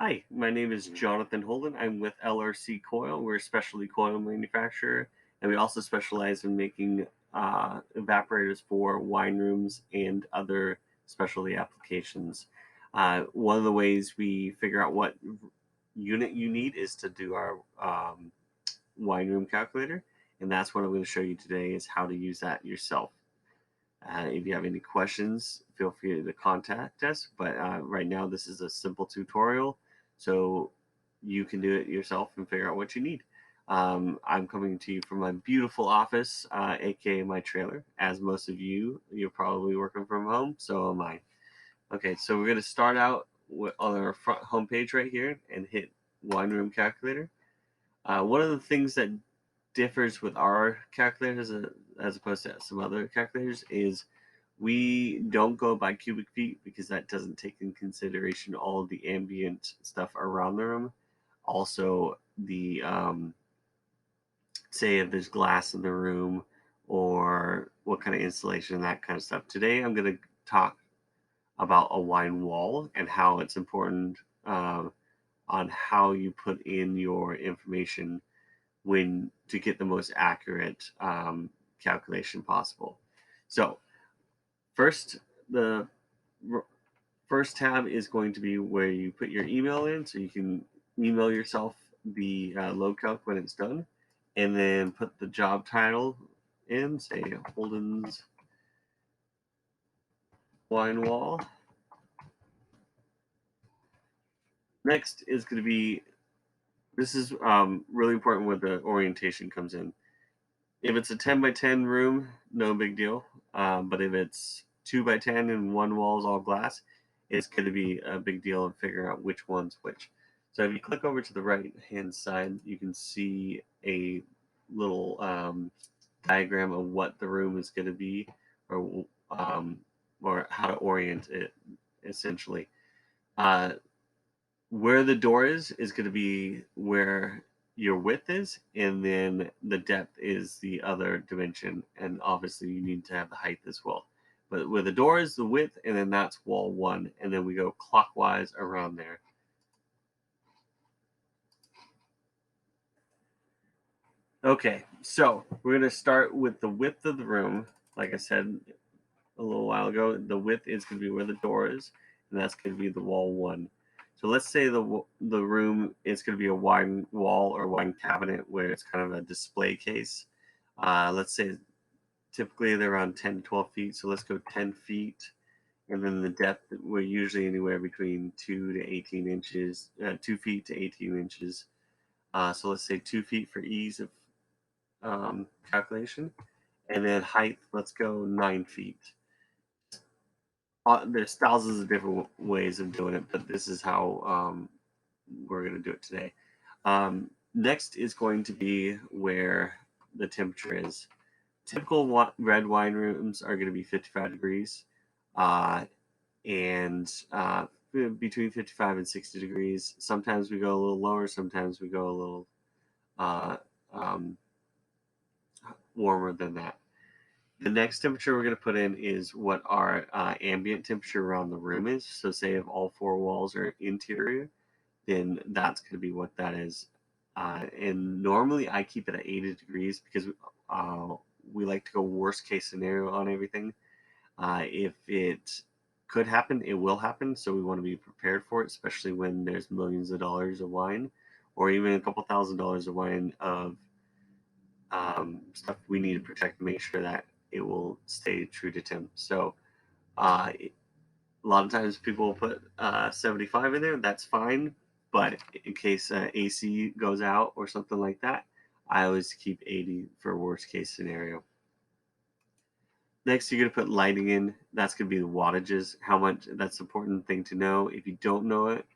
Hi, my name is Jonathan Holden. I'm with LRC Coil. We're a specialty coil manufacturer, and we also specialize in making evaporators for wine rooms and other specialty applications. One of the ways we figure out what unit you need is to do our wine room calculator, and that's what I'm going to show you today is how to use that yourself. If you have any questions, feel free to contact us. But right now, this is a simple tutorial, so you can do it yourself and figure out what you need. I'm coming to you from my beautiful office, aka my trailer. As most of you're probably working from home, so am I. Okay, so we're going to start out on our front homepage right here and hit wine room calculator. One of the things that differs with our calculators as opposed to some other calculators is we don't go by cubic feet because that doesn't take in consideration all of the ambient stuff around the room. Also, the say if there's glass in the room or what kind of insulation, that kind of stuff. Today, I'm going to talk about a wine wall and how it's important on how you put in your information when to get the most accurate calculation possible. So first, the first tab is going to be where you put your email in, so you can email yourself the load calc when it's done, and then put the job title in, say Holden's Wine Wall. Next is going to be, this is really important where the orientation comes in. If it's a 10 by 10 room, no big deal. But if it's 2 by 10 and one wall is all glass, it's going to be a big deal in figuring out which one's which. So if you click over to the right hand side, you can see a little diagram of what the room is going to be, or or how to orient it essentially. Where the door is going to be where your width is, and then the depth is the other dimension, and obviously you need to have the height as well. But where the door is the width, and then that's wall one, and then we go clockwise around there. Okay, so we're going to start with the width of the room. Like I said a little while ago, the width is going to be where the door is, and that's going to be the wall one. So let's say the room is going to be a wine wall or wine cabinet where it's kind of a display case. Let's say typically they're around 10 to 12 feet. So let's go 10 feet. And then the depth, we're usually anywhere between 2 to 18 inches, 2 feet to 18 inches. So let's say 2 feet for ease of calculation. And then height, let's go 9 feet. There's thousands of different ways of doing it, but this is how we're going to do it today. Next is going to be where the temperature is. Typical red wine rooms are going to be 55 degrees, and between 55 and 60 degrees. Sometimes we go a little lower, sometimes we go a little uh, um, warmer than that. The next temperature we're going to put in is what our ambient temperature around the room is. So say if all four walls are interior, then that's going to be what that is. And normally I keep it at 80 degrees because we like to go worst case scenario on everything. If it could happen, it will happen. So we want to be prepared for it, especially when there's millions of dollars of wine or even a couple $1,000s of wine of stuff we need to protect to make sure that it will stay true to temp. So a lot of times people will put 75 in there. That's fine. But in case AC goes out or something like that, I always keep 80 for worst case scenario. Next, you're going to put lighting in. That's going to be the wattages, how much. That's an important thing to know. If you don't know it,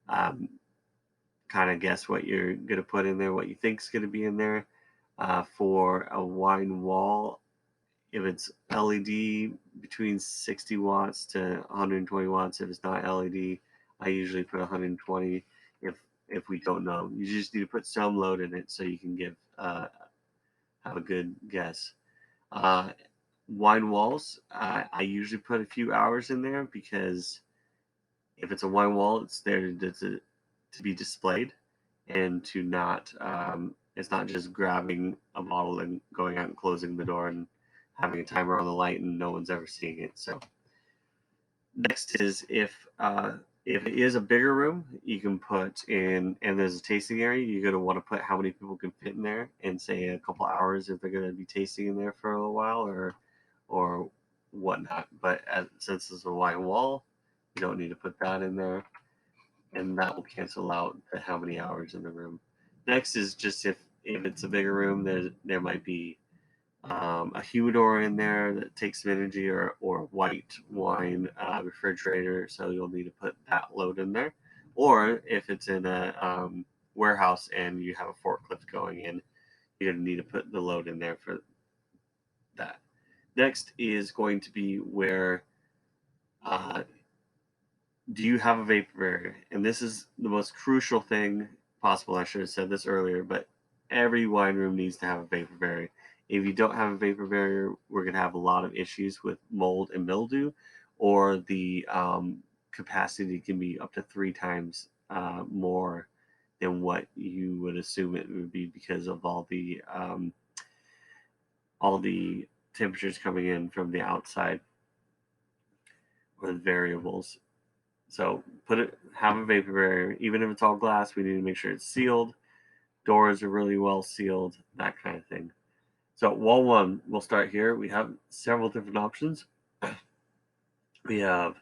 um, kind of guess what you're going to put in there, what you think is going to be in there. For a wine wall, if it's LED, between 60 watts to 120 watts. If it's not LED, I usually put 120 if we don't know. You just need to put some load in it so you can have a good guess. Wine walls, I usually put a few hours in there because if it's a wine wall, it's there to to be displayed and to not it's not just grabbing a bottle and going out and closing the door and having a timer on the light and no one's ever seeing it. So next is if it is a bigger room, you can put in, and there's a tasting area, you're going to want to put how many people can fit in there and say a couple hours if they're going to be tasting in there for a little while or whatnot. But since it's a wide wall, you don't need to put that in there, and that will cancel out the how many hours in the room. Next is just if it's a bigger room, there might be a humidor in there that takes some energy, or white wine refrigerator, so you'll need to put that load in there. Or if it's in a warehouse and you have a forklift going in, you're going to need to put the load in there for that. Next is going to be where uh, do you have a vapor barrier? And this is the most crucial thing possible. I should have said this earlier, but every wine room needs to have a vapor barrier. If you don't have a vapor barrier, we're going to have a lot of issues with mold and mildew, or the capacity can be up to 3 times more than what you would assume it would be because of all the temperatures coming in from the outside or the variables. So have a vapor barrier. Even if it's all glass, we need to make sure it's sealed. Doors are really well sealed, that kind of thing. So wall one, we'll start here. We have several different options. We have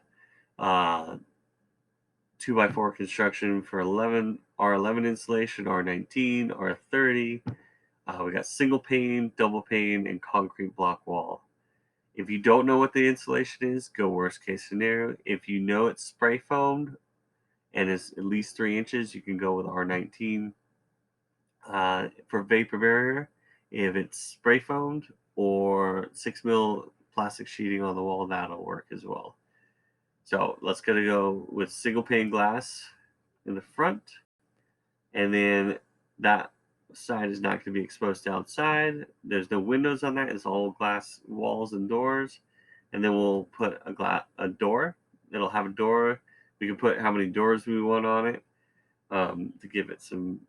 2x4 construction for R11 insulation, R19, R30. We got single pane, double pane, and concrete block wall. If you don't know what the insulation is, go worst case scenario. If you know it's spray foamed and it's at least 3 inches, you can go with R19. For vapor barrier, if it's spray foamed or 6mm plastic sheeting on the wall, that'll work as well. So let's go with single pane glass in the front, and then that side is not going to be exposed to outside. There's no windows on that. It's all glass walls and doors. And then we'll put a door. It'll have a door. We can put how many doors we want on it to give it some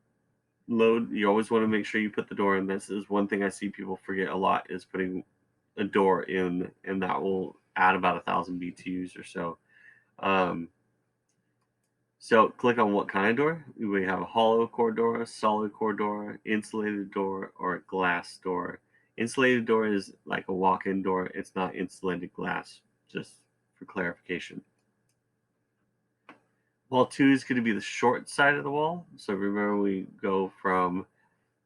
load. You always want to make sure you put the door in. This is one thing I see people forget a lot, is putting a door in, and that will add about 1,000 BTUs or so. So click on what kind of door. We have a hollow core door, a solid core door, insulated door, or a glass door. Insulated door is like a walk-in door. It's not insulated glass, just for clarification. Wall 2 is going to be the short side of the wall. So remember, we go from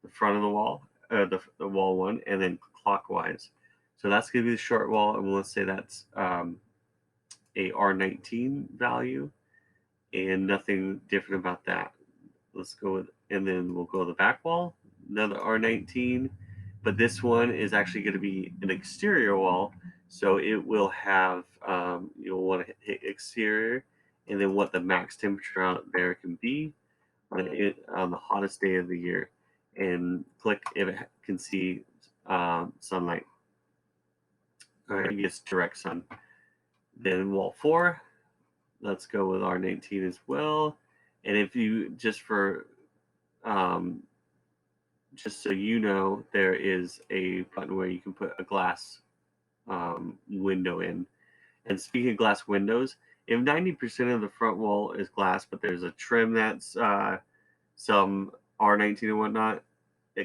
the front of the wall, the wall 1, and then clockwise. So that's going to be the short wall, and we'll say that's a R19 value, and nothing different about that. Let's go with, and then we'll go to the back wall, another R19, but this one is actually going to be an exterior wall, so it will have, you'll want to hit exterior, and then what the max temperature out there can be on the hottest day of the year, and click if it can see sunlight, or I guess direct sun. Then wall 4, let's go with R19 as well. And if you just so you know, there is a button where you can put a glass window in. And speaking of glass windows, if 90% of the front wall is glass, but there's a trim that's some R19 and whatnot,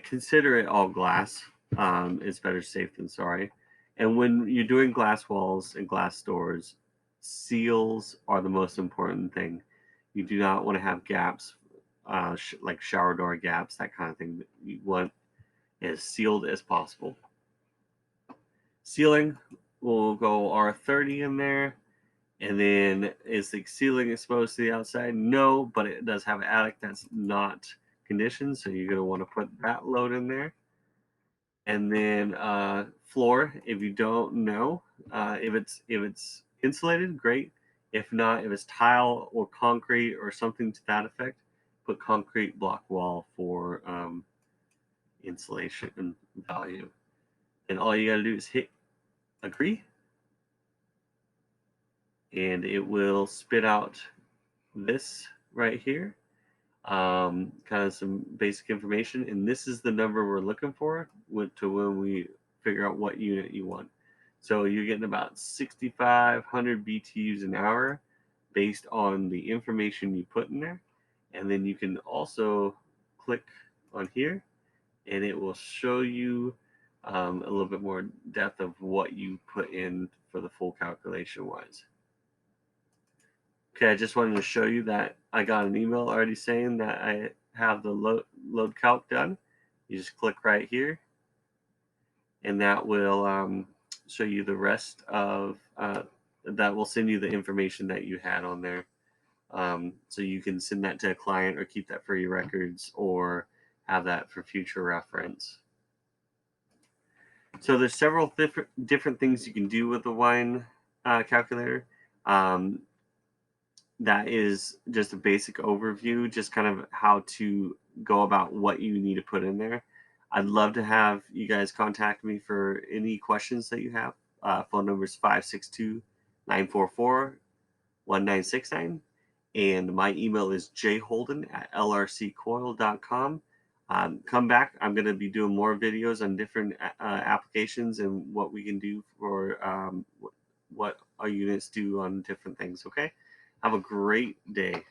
consider it all glass. It's better safe than sorry. And when you're doing glass walls and glass doors, seals are the most important thing. You do not want to have gaps, like shower door gaps, that kind of thing. You want as sealed as possible. Ceiling, we'll go R30 in there. And then is the ceiling exposed to the outside? No, but it does have an attic that's not conditioned, so you're going to want to put that load in there. And then floor, if you don't know, if it's insulated, great. If not, if it's tile or concrete or something to that effect, put concrete block wall for insulation value. And all you got to do is hit agree, and it will spit out this right here. kind of some basic information, and this is the number we're looking for to when we figure out what unit you want. So you're getting about 6,500 BTUs an hour based on the information you put in there. And then you can also click on here and it will show you a little bit more depth of what you put in for the full calculation wise. Okay, I just wanted to show you that I got an email already saying that I have the load calc done. You just click right here, and that will show you the rest of that will send you the information that you had on there. So you can send that to a client or keep that for your records or have that for future reference. So there's several different things you can do with the wine calculator. Um, that is just a basic overview, just kind of how to go about what you need to put in there. I'd love to have you guys contact me for any questions that you have. Phone number is 562-944-1969. And my email is jholden@lrccoil.com. Come back. I'm going to be doing more videos on different applications and what we can do for what our units do on different things. Okay. Have a great day.